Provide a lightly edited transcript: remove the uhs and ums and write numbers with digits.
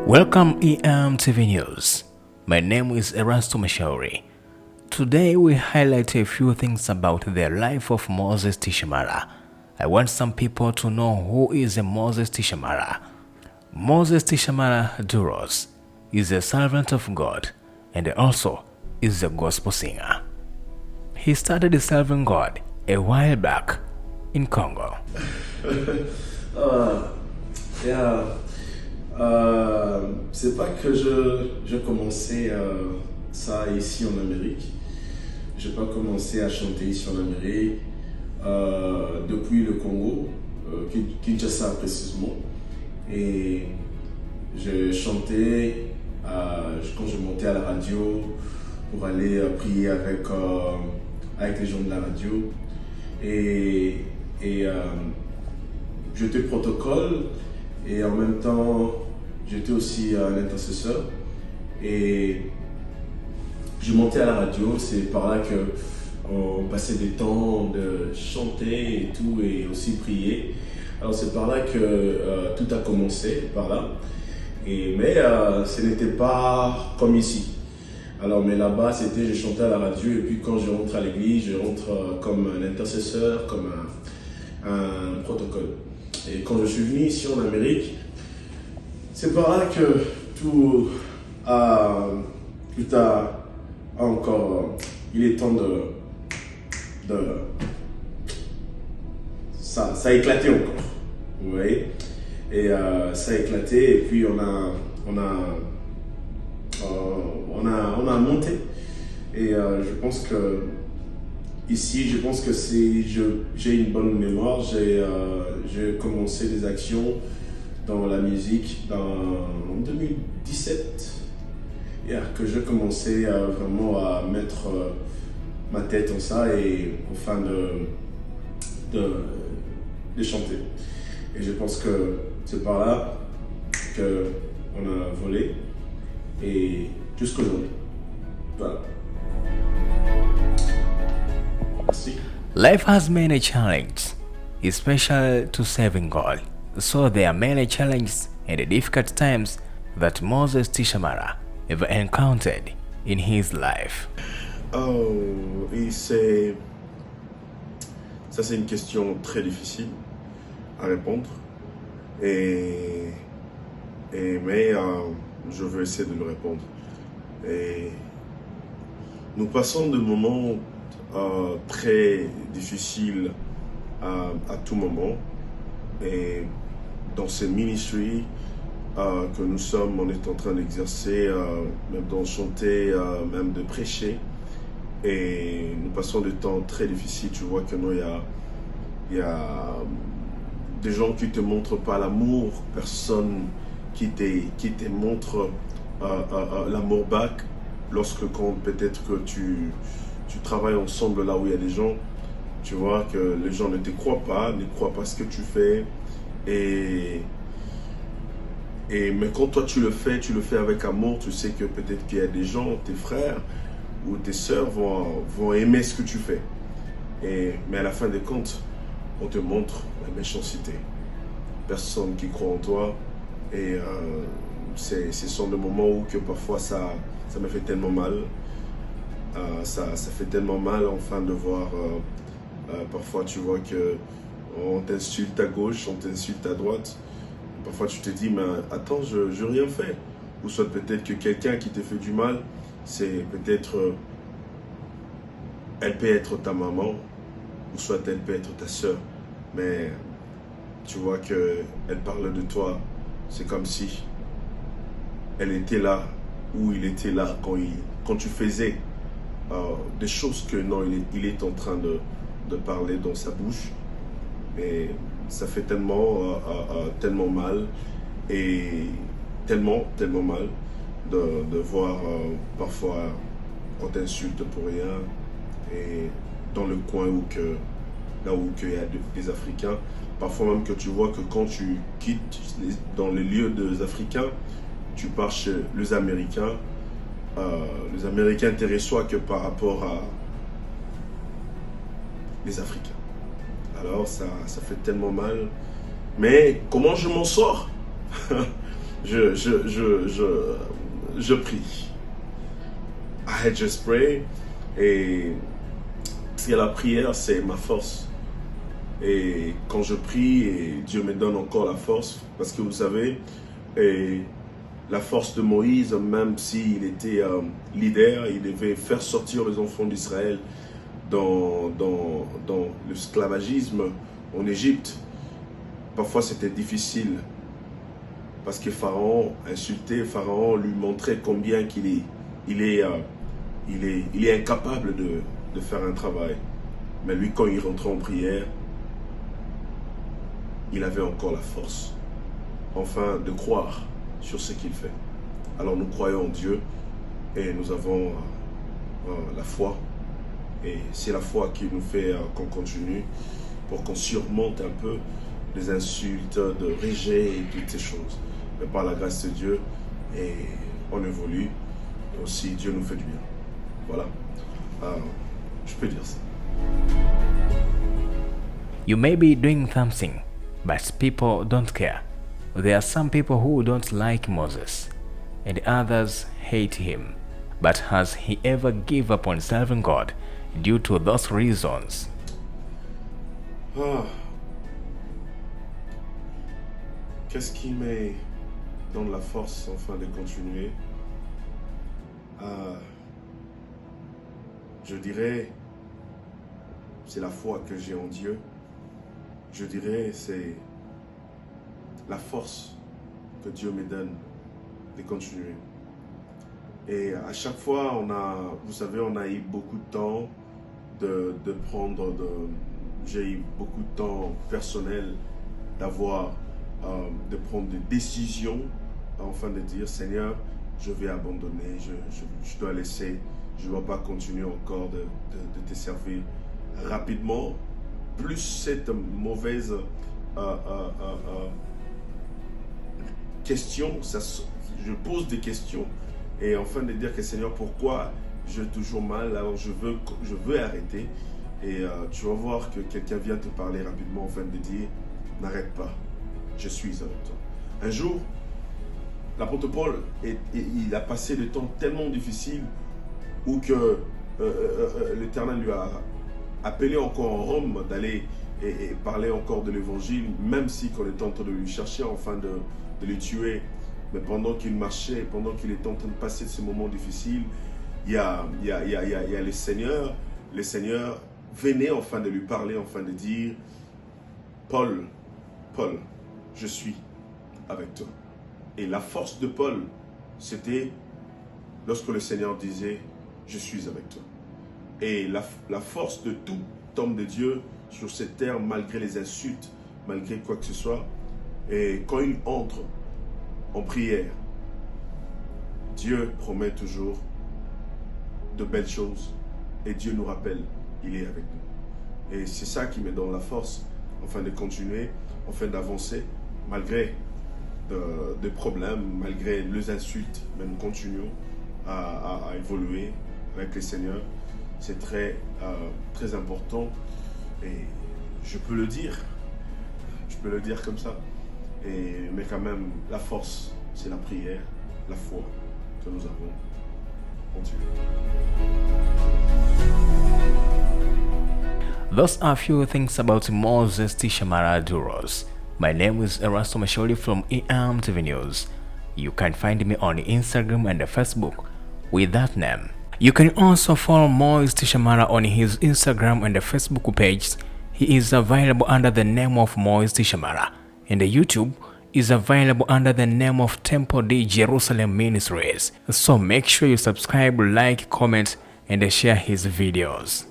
Welcome EMTV News. My name is Erasto Mashauri. Today we highlight a few things about the life of Moses Tishamara. I want some people to know who is Moses Tishamara. Moses Tishamara Duros is a servant of God and also is a gospel singer. He started serving God a while back in Congo. C'est pas que je commençais ça ici en Amérique. J'ai pas commencé à chanter ici en Amérique depuis le Congo, Kinshasa précisément. Et je chantais quand je montais à la radio pour aller prier avec les gens de la radio. Et j'étais protocole et en même temps j'étais aussi un intercesseur. Et je montais à la radio, c'est par là qu'on passait des temps de chanter et tout, et aussi prier. Alors c'est par là que tout a commencé, par là. Mais ce n'était pas comme ici. Alors, mais là-bas, je chantais à la radio, et puis quand je rentre à l'église, je rentre comme un intercesseur, comme un protocole. Et quand je suis venu ici en Amérique, c'est par là que tout a encore, il est temps ça a éclaté encore, vous voyez, et ça a éclaté, et puis on a monté, et je pense que ici, j'ai une bonne mémoire. J'ai commencé des actions dans la musique en 2017, que j'ai commencé vraiment à mettre ma tête en ça et enfin de chanter. Et je pense que c'est par là qu'on a volé et jusqu'aujourd'hui. Voilà. Merci. Life has many challenges, especially to serving God. So there are many challenges and difficult times that Moses Tishamara ever encountered in his life. Ça c'est une question très difficile à répondre, mais je veux essayer de le répondre. Et nous passons de moments très difficiles à tout moment, et dans ce ministry que nous sommes, on est en train d'exercer, même d'en chanter, même de prêcher, et nous passons des temps très difficiles. Tu vois que nous, il y a des gens qui te montrent pas l'amour, personne qui te montre l'amour back, quand peut-être que tu travailles ensemble là où il y a des gens, tu vois que les gens ne croient pas ce que tu fais, mais quand toi tu le fais avec amour, tu sais que peut-être qu'il y a des gens, tes frères ou tes sœurs vont aimer ce que tu fais. Mais à la fin des comptes, on te montre la méchanceté. Personne qui croit en toi, et ce sont des moments où que parfois ça me fait tellement mal. Ça fait tellement mal enfin de voir, parfois tu vois que on t'insulte à gauche, on t'insulte à droite. Parfois tu te dis, mais attends, je n'ai rien fait. Ou soit peut-être que quelqu'un qui te fait du mal, c'est peut-être, elle peut être ta maman, ou soit elle peut être ta soeur. Mais tu vois qu'elle parle de toi, c'est comme si elle était là, ou il était là quand tu faisais des choses que non, il est en train de parler dans sa bouche. Et ça fait tellement mal, et tellement mal de voir parfois on t'insulte pour rien, et dans le coin là où il y a des Africains, parfois même que tu vois que quand tu quittes dans les lieux des Africains, tu pars chez les Américains te reçoivent que par rapport à les Africains. Alors ça fait tellement mal. Mais comment je m'en sors? je prie. I just pray. Et la prière, c'est ma force. Et quand je prie, et Dieu me donne encore la force, parce que vous savez, la force de Moïse, même s'il était leader, il devait faire sortir les enfants d'Israël dans l'esclavagisme en Égypte. Parfois c'était difficile, parce que Pharaon insultait, Pharaon lui montrait combien il est incapable de faire un travail. Mais lui, quand il rentrait en prière, il avait encore la force, enfin, de croire sur ce qu'il fait. Alors nous croyons en Dieu et nous avons la foi. Et c'est la foi qui nous fait qu'on continue, pour qu'on surmonte un peu les insultes de rejet et toutes ces choses. Mais par la grâce de Dieu, et on évolue. Et aussi, Dieu nous fait du bien. Voilà. Je peux dire ça. You may be doing something, but people don't care. There are some people who don't like Moses, and others hate him. But has he ever given up on serving God due to those reasons? Qu'est-ce qui me donne la force, enfin, de continuer? Je dirais, c'est la foi que j'ai en Dieu. Je dirais, c'est la force que Dieu me donne de continuer. Et à chaque fois, vous savez, on a eu beaucoup de temps j'ai eu beaucoup de temps personnel de prendre des décisions, enfin de dire, Seigneur, je vais abandonner, je dois laisser, je ne dois pas continuer encore de te servir rapidement. Plus cette mauvaise question, je pose des questions, et enfin de dire que Seigneur, pourquoi j'ai toujours mal, alors je veux arrêter. Et tu vas voir que quelqu'un vient te parler rapidement, enfin de dire, n'arrête pas, je suis avec toi. Un jour, l'apôtre Paul, il a passé des temps tellement difficiles où que l'Éternel lui a appelé encore en Rome d'aller et parler encore de l'évangile, même si qu'on était en train de lui chercher, enfin de le tuer. Mais pendant qu'il marchait, pendant qu'il était en train de passer ce moment difficile, il y a le Seigneur venait enfin de lui parler, enfin de dire, Paul, je suis avec toi. Et la force de Paul, c'était lorsque le Seigneur disait, je suis avec toi. Et la force de tout homme de Dieu sur cette terre, malgré les insultes, malgré quoi que ce soit, et quand il entre en prière, Dieu promet toujours de belles choses, et Dieu nous rappelle, il est avec nous. Et c'est ça qui me donne la force, enfin de continuer, enfin d'avancer, malgré des problèmes, malgré les insultes, mais nous continuons à évoluer avec le Seigneur. C'est très important, et je peux le dire comme ça. Mais quand même, la force, c'est la prière, la foi que nous avons en Dieu. Those are a few things about Moses Tishamara Duros. My name is Erasto Mashori from EM TV News. You can find me on Instagram and Facebook with that name. You can also follow Moses Tishamara on his Instagram and Facebook page. He is available under the name of Moses Tishamara, and the YouTube is available under the name of Temple D Jerusalem Ministries. So make sure you subscribe, like, comment, and share his videos.